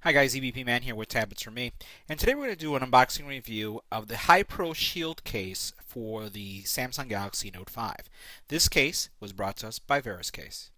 Hi guys, EBP Man here with Tablets for Me, and today we're going to do an unboxing review of the HiPro Shield case for the Samsung Galaxy Note 5. This case was brought to us by Veriscase.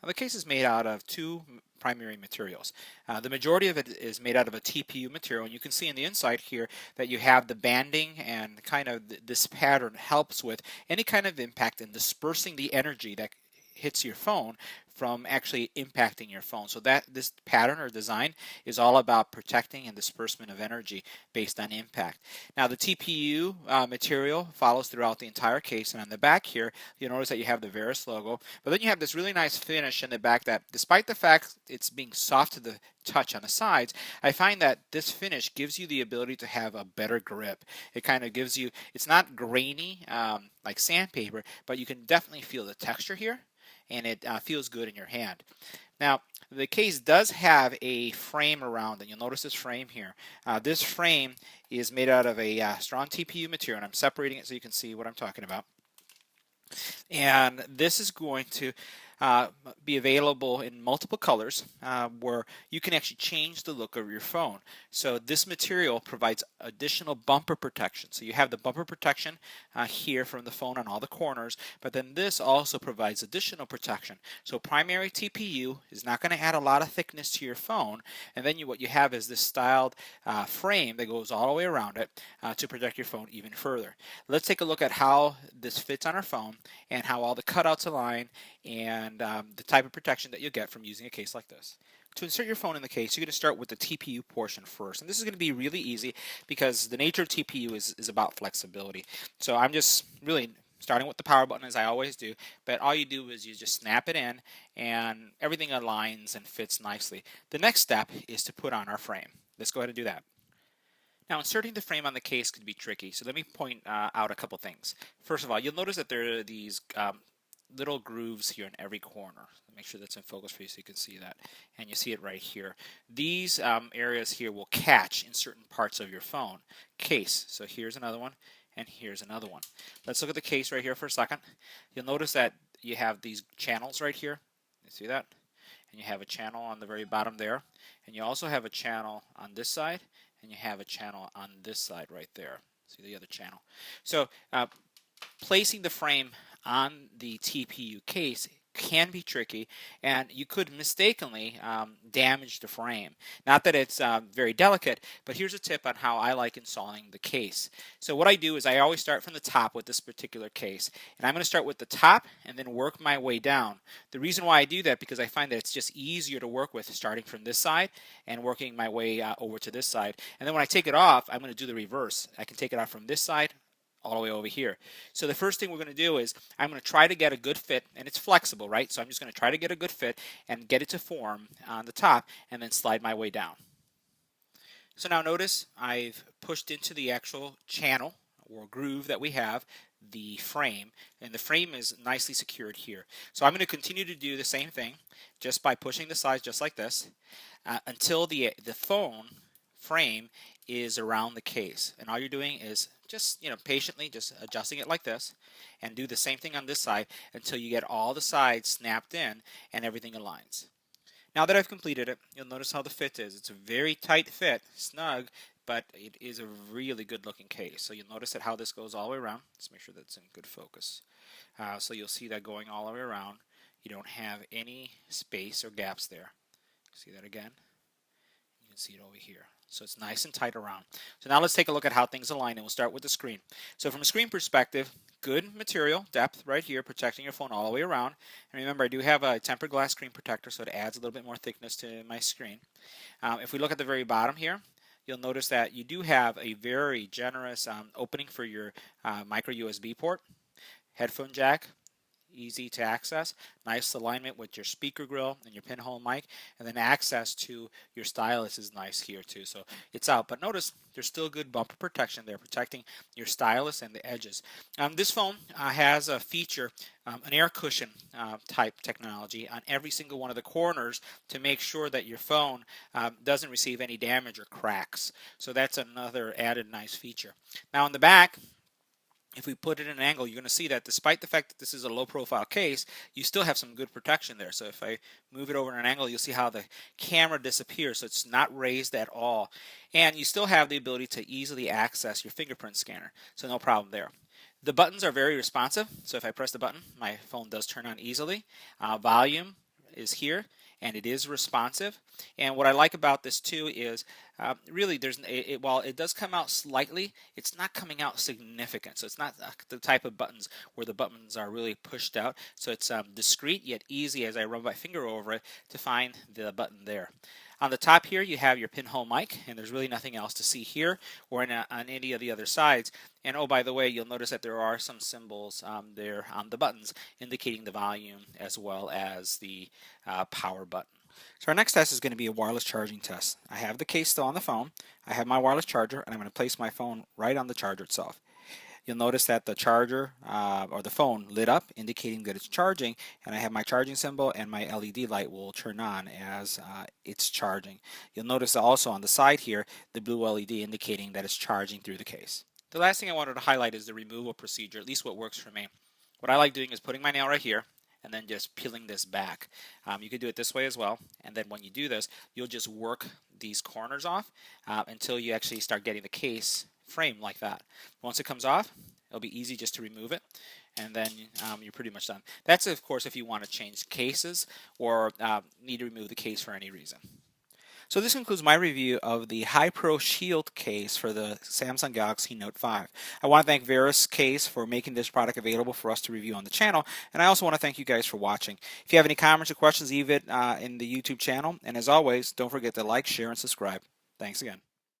Now the case is made out of two primary materials. The majority of it is made out of a TPU material, and you can see in the inside here that you have the banding, and kind of this pattern helps with any kind of impact in dispersing the energy that hits your phone from actually impacting your phone. So that this pattern or design is all about protecting and disbursement of energy based on impact. Now the TPU material follows throughout the entire case, and on the back here you'll notice that you have the Veris logo, but then you have this really nice finish in the back that, despite the fact it's being soft to the touch on the sides, I find that this finish gives you the ability to have a better grip. It kind of gives you, it's not grainy like sandpaper, but you can definitely feel the texture here, and it feels good in your hand. Now, the case does have a frame around it. You'll notice this frame here. This frame is made out of a strong TPU material, and I'm separating it so you can see what I'm talking about. And this is going to be available in multiple colors, where you can actually change the look of your phone. So this material provides additional bumper protection. So you have the bumper protection here from the phone on all the corners, but then this also provides additional protection. So primary TPU is not going to add a lot of thickness to your phone, and then what you have is this styled frame that goes all the way around it to protect your phone even further. Let's take a look at how this fits on our phone and how all the cutouts align, and the type of protection that you'll get from using a case like this. To insert your phone in the case, you're going to start with the TPU portion first. And this is going to be really easy because the nature of TPU is about flexibility. So I'm just really starting with the power button, as I always do, but all you do is you just snap it in and everything aligns and fits nicely. The next step is to put on our frame. Let's go ahead and do that. Now, inserting the frame on the case can be tricky, so let me point out a couple things. First of all, you'll notice that there are these little grooves here in every corner. Make sure that's in focus for you so you can see that, and you see it right here. These areas here will catch in certain parts of your phone case. So here's another one, and here's another one. Let's look at the case right here for a second. You'll notice that you have these channels right here. You see that? And you have a channel on the very bottom there, and you also have a channel on this side, and you have a channel on this side right there. See the other channel. So placing the frame on the TPU case can be tricky, and you could mistakenly damage the frame. Not that it's very delicate, but here's a tip on how I like installing the case. So what I do is I always start from the top with this particular case, and I'm going to start with the top and then work my way down. The reason why I do that, because I find that it's just easier to work with starting from this side and working my way over to this side. And then when I take it off, I'm going to do the reverse. I can take it off from this side all the way over here. So the first thing we're going to do is I'm going to try to get a good fit, and it's flexible, right? So I'm just going to try to get a good fit and get it to form on the top, and then slide my way down. So now notice I've pushed into the actual channel or groove that we have the frame, and the frame is nicely secured here. So I'm going to continue to do the same thing just by pushing the sides just like this until the phone frame is around the case. And all you're doing is just patiently just adjusting it like this, and do the same thing on this side until you get all the sides snapped in and everything aligns. Now that I've completed it, you'll notice how the fit is. It's a very tight fit, snug, but it is a really good looking case. So you'll notice that how this goes all the way around. Let's make sure that's in good focus. So you'll see that going all the way around. You don't have any space or gaps there. See that again? You can see it over here. So it's nice and tight around. So now let's take a look at how things align, and we'll start with the screen. So from a screen perspective, good material depth right here, protecting your phone all the way around. And remember, I do have a tempered glass screen protector, so it adds a little bit more thickness to my screen. If we look at the very bottom here, you'll notice that you do have a very generous opening for your micro USB port, headphone jack, easy to access, nice alignment with your speaker grill and your pinhole mic, and then access to your stylus is nice here too. So it's out, but notice there's still good bumper protection there, protecting your stylus and the edges. This phone has a feature, an air cushion type technology on every single one of the corners to make sure that your phone doesn't receive any damage or cracks. So that's another added nice feature. Now in the back, if we put it in an angle, you're going to see that despite the fact that this is a low profile case, you still have some good protection there. So if I move it over in an angle, you'll see how the camera disappears. So it's not raised at all. And you still have the ability to easily access your fingerprint scanner. So no problem there. The buttons are very responsive. So if I press the button, my phone does turn on easily. Volume is here, and it is responsive. And what I like about this too is really while it does come out slightly, it's not coming out significant. So it's not the type of buttons where the buttons are really pushed out. So it's discreet yet easy as I rub my finger over it to find the button there. On the top here, you have your pinhole mic, and there's really nothing else to see here or on any of the other sides. And oh, by the way, you'll notice that there are some symbols there on the buttons indicating the volume as well as the power button. So our next test is going to be a wireless charging test. I have the case still on the phone. I have my wireless charger, and I'm going to place my phone right on the charger itself. You'll notice that the charger or the phone lit up, indicating that it's charging, and I have my charging symbol, and my LED light will turn on as it's charging. You'll notice also on the side here the blue LED indicating that it's charging through the case. The last thing I wanted to highlight is the removal procedure, at least what works for me. What I like doing is putting my nail right here and then just peeling this back. You could do it this way as well, and then when you do this, you'll just work these corners off until you actually start getting the case frame like that. Once it comes off, it'll be easy just to remove it, and then you're pretty much done. That's of course if you want to change cases or need to remove the case for any reason. So this concludes my review of the HiPro Shield case for the Samsung Galaxy Note 5. I want to thank VerusCase for making this product available for us to review on the channel, and I also want to thank you guys for watching. If you have any comments or questions, leave it in the YouTube channel, and as always, don't forget to like, share, and subscribe. Thanks again.